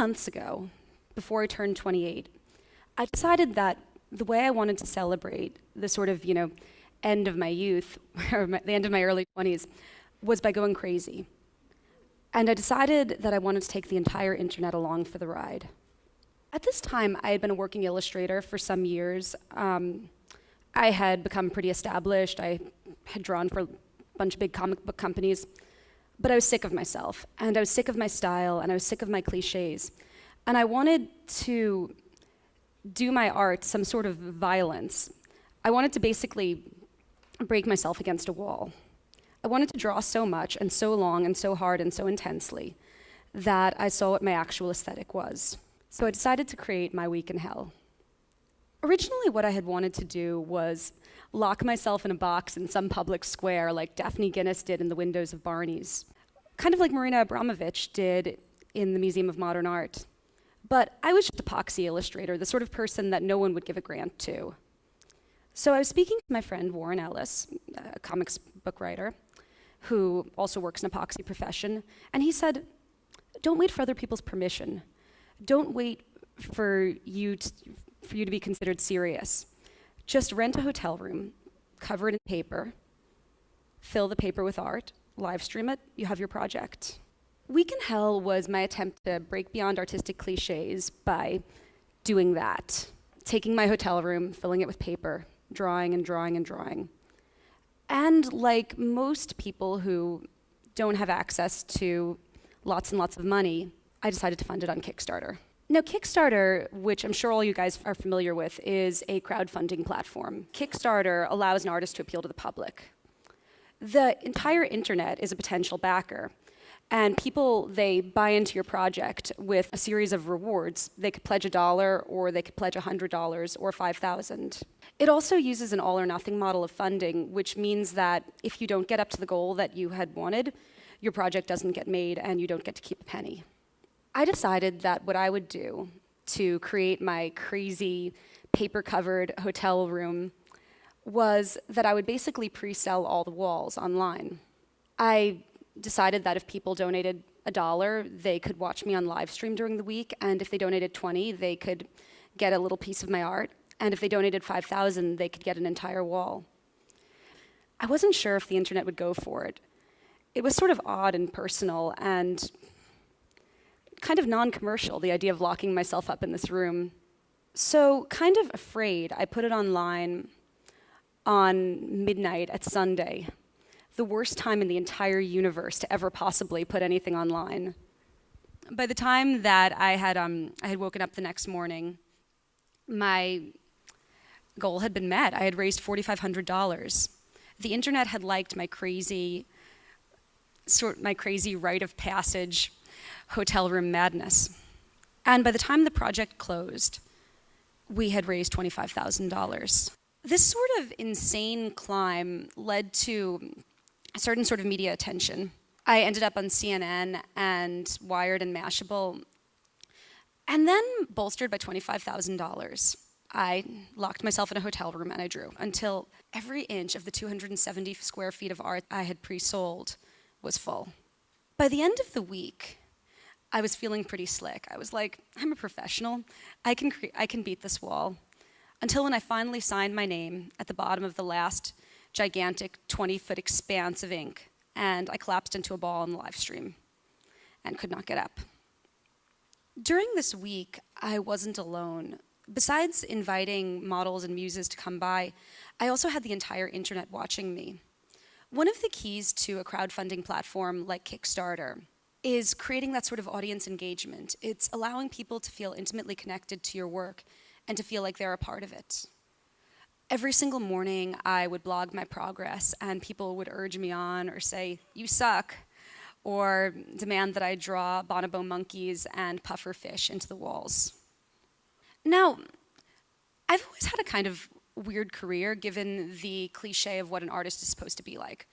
months ago, before I turned 28, I decided that the way I wanted to celebrate the sort of, end of my youth, or the end of my early 20s, was by going crazy. And I decided that I wanted to take the entire internet along for the ride. At this time, I had been a working illustrator for some years. I had become pretty established. I had drawn for a bunch of big comic book companies. But I was sick of myself, and I was sick of my style, and I was sick of my cliches. And I wanted to do my art some sort of violence. I wanted to basically break myself against a wall. I wanted to draw so much and so long and so hard and so intensely that I saw what my actual aesthetic was. So I decided to create my week in hell. Originally, what I had wanted to do was lock myself in a box in some public square like Daphne Guinness did in the windows of Barney's, kind of like Marina Abramovich did in the Museum of Modern Art. But I was just a poxy illustrator, the sort of person that no one would give a grant to. So I was speaking to my friend Warren Ellis, a comics book writer, who also works in a poxy profession, and he said, don't wait for other people's permission. Don't wait for you to be considered serious. Just rent a hotel room, cover it in paper, fill the paper with art, live stream it, you have your project. Week in Hell was my attempt to break beyond artistic cliches by doing that. Taking my hotel room, filling it with paper, drawing and drawing and drawing. And like most people who don't have access to lots and lots of money, I decided to fund it on Kickstarter. Now, Kickstarter, which I'm sure all you guys are familiar with, is a crowdfunding platform. Kickstarter allows an artist to appeal to the public. The entire internet is a potential backer. And people, they buy into your project with a series of rewards. They could pledge $1, or they could pledge $100, or $5,000. It also uses an all or nothing model of funding, which means that if you don't get up to the goal that you had wanted, your project doesn't get made and you don't get to keep a penny. I decided that what I would do to create my crazy paper-covered hotel room was that I would basically pre-sell all the walls online. I decided that if people donated $1, they could watch me on live stream during the week, and if they donated $20, they could get a little piece of my art, and if they donated $5,000, they could get an entire wall. I wasn't sure if the internet would go for it. It was sort of odd and personal and kind of non-commercial, the idea of locking myself up in this room. So, kind of afraid, I put it online on midnight at Sunday, the worst time in the entire universe to ever possibly put anything online. By the time that I had woken up the next morning, my goal had been met. I had raised $4,500. The internet had liked my crazy rite of passage hotel room madness. And by the time the project closed, we had raised $25,000. This sort of insane climb led to a certain sort of media attention. I ended up on CNN and Wired and Mashable. And then, bolstered by $25,000, I locked myself in a hotel room and I drew until every inch of the 270 square feet of art I had pre-sold was full. By the end of the week, I was feeling pretty slick. I was like, I'm a professional. I can beat this wall. Until when I finally signed my name at the bottom of the last gigantic 20-foot expanse of ink, and I collapsed into a ball in the live stream and could not get up. During this week, I wasn't alone. Besides inviting models and muses to come by, I also had the entire internet watching me. One of the keys to a crowdfunding platform like Kickstarter is creating that sort of audience engagement. It's allowing people to feel intimately connected to your work and to feel like they're a part of it. Every single morning, I would blog my progress, and people would urge me on or say, "You suck," or demand that I draw bonobo monkeys and puffer fish into the walls. Now, I've always had a kind of weird career given the cliche of what an artist is supposed to be like.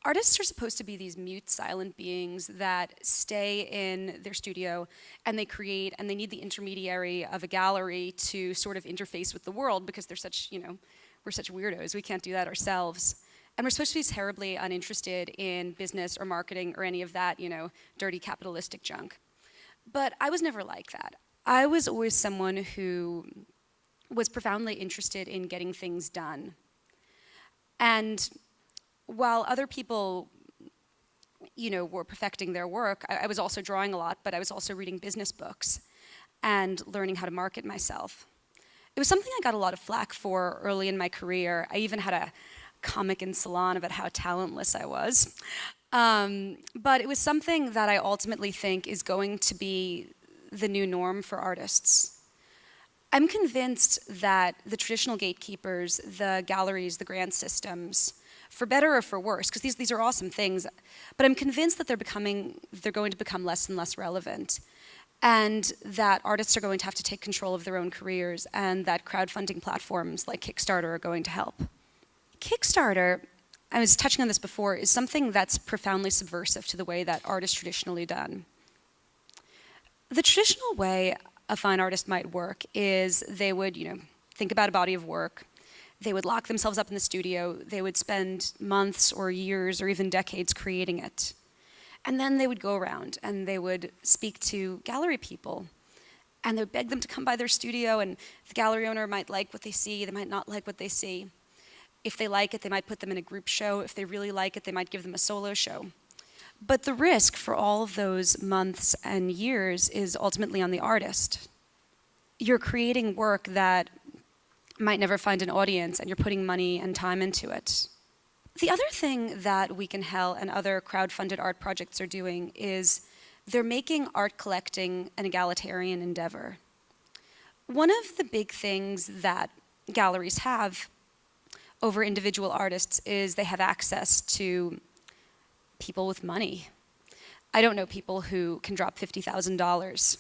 Artists are supposed to be these mute, silent beings that stay in their studio and they create, and they need the intermediary of a gallery to sort of interface with the world because they're such, we're such weirdos. We can't do that ourselves. And we're supposed to be terribly uninterested in business or marketing or any of that, dirty capitalistic junk. But I was never like that. I was always someone who was profoundly interested in getting things done. And while other people, were perfecting their work, I was also drawing a lot, but I was also reading business books and learning how to market myself. It was something I got a lot of flack for early in my career. I even had a comic in Salon about how talentless I was. But it was something that I ultimately think is going to be the new norm for artists. I'm convinced that the traditional gatekeepers, the galleries, the grant systems, for better or for worse, because these are awesome things, but I'm convinced that they're going to become less and less relevant, and that artists are going to have to take control of their own careers, and that crowdfunding platforms like Kickstarter are going to help. Kickstarter, I was touching on this before, is something that's profoundly subversive to the way that art is traditionally done. The traditional way a fine artist might work is they would, think about a body of work. They would lock themselves up in the studio. They would spend months or years or even decades creating it. And then they would go around and they would speak to gallery people. And they would beg them to come by their studio, and the gallery owner might like what they see, they might not like what they see. If they like it, they might put them in a group show. If they really like it, they might give them a solo show. But the risk for all of those months and years is ultimately on the artist. You're creating work that might never find an audience, and you're putting money and time into it. The other thing that We Can Hell and other crowd-funded art projects are doing is they're making art collecting an egalitarian endeavor. One of the big things that galleries have over individual artists is they have access to people with money. I don't know people who can drop $50,000.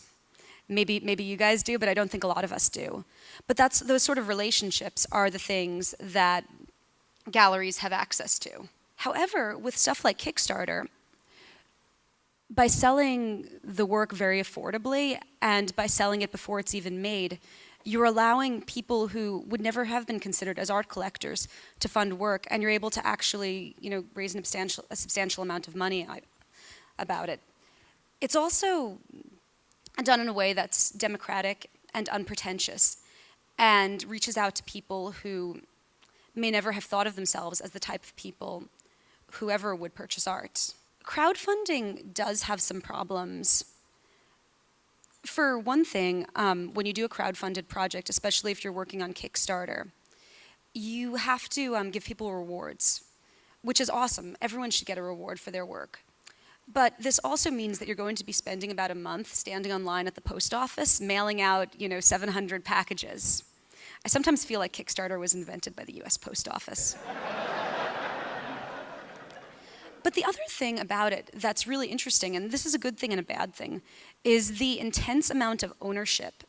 Maybe you guys do, but I don't think a lot of us do. But those sort of relationships are the things that galleries have access to. However, with stuff like Kickstarter, by selling the work very affordably and by selling it before it's even made, you're allowing people who would never have been considered as art collectors to fund work, and you're able to actually, raise a substantial amount of money about it. It's also done in a way that's democratic and unpretentious and reaches out to people who may never have thought of themselves as the type of people who ever would purchase art. Crowdfunding does have some problems. For one thing, when you do a crowdfunded project, especially if you're working on Kickstarter, you have to give people rewards, which is awesome. Everyone should get a reward for their work. But this also means that you're going to be spending about a month standing online at the post office, mailing out, 700 packages. I sometimes feel like Kickstarter was invented by the US Post Office. But the other thing about it that's really interesting, and this is a good thing and a bad thing, is the intense amount of ownership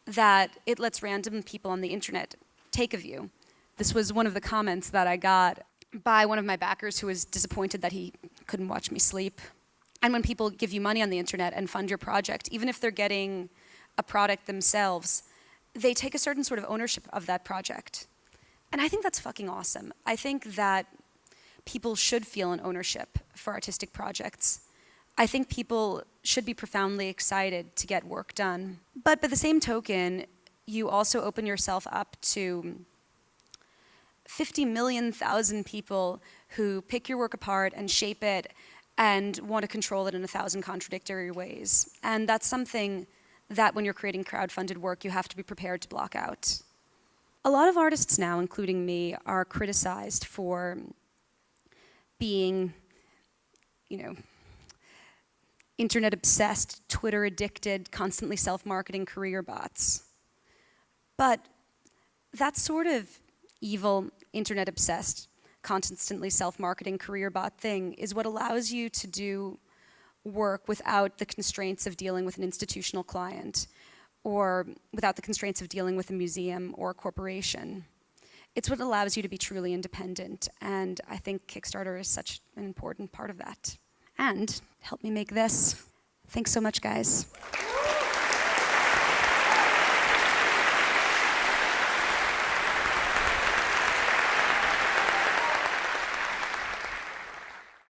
that it lets random people on the internet take of you. This was one of the comments that I got by one of my backers who was disappointed that he couldn't watch me sleep. And when people give you money on the internet and fund your project, even if they're getting a product themselves, they take a certain sort of ownership of that project. And I think that's fucking awesome. I think that people should feel an ownership for artistic projects. I think people should be profoundly excited to get work done. But by the same token, you also open yourself up to 50 million thousand people who pick your work apart and shape it and want to control it in 1,000 contradictory ways. And that's something that when you're creating crowdfunded work, you have to be prepared to block out. A lot of artists now, including me, are criticized for being, internet-obsessed, Twitter-addicted, constantly self-marketing career bots. But that sort of evil, internet-obsessed, constantly self-marketing career bot thing is what allows you to do work without the constraints of dealing with an institutional client or without the constraints of dealing with a museum or a corporation. It's what allows you to be truly independent, and I think Kickstarter is such an important part of that. And help me make this. Thanks so much, guys.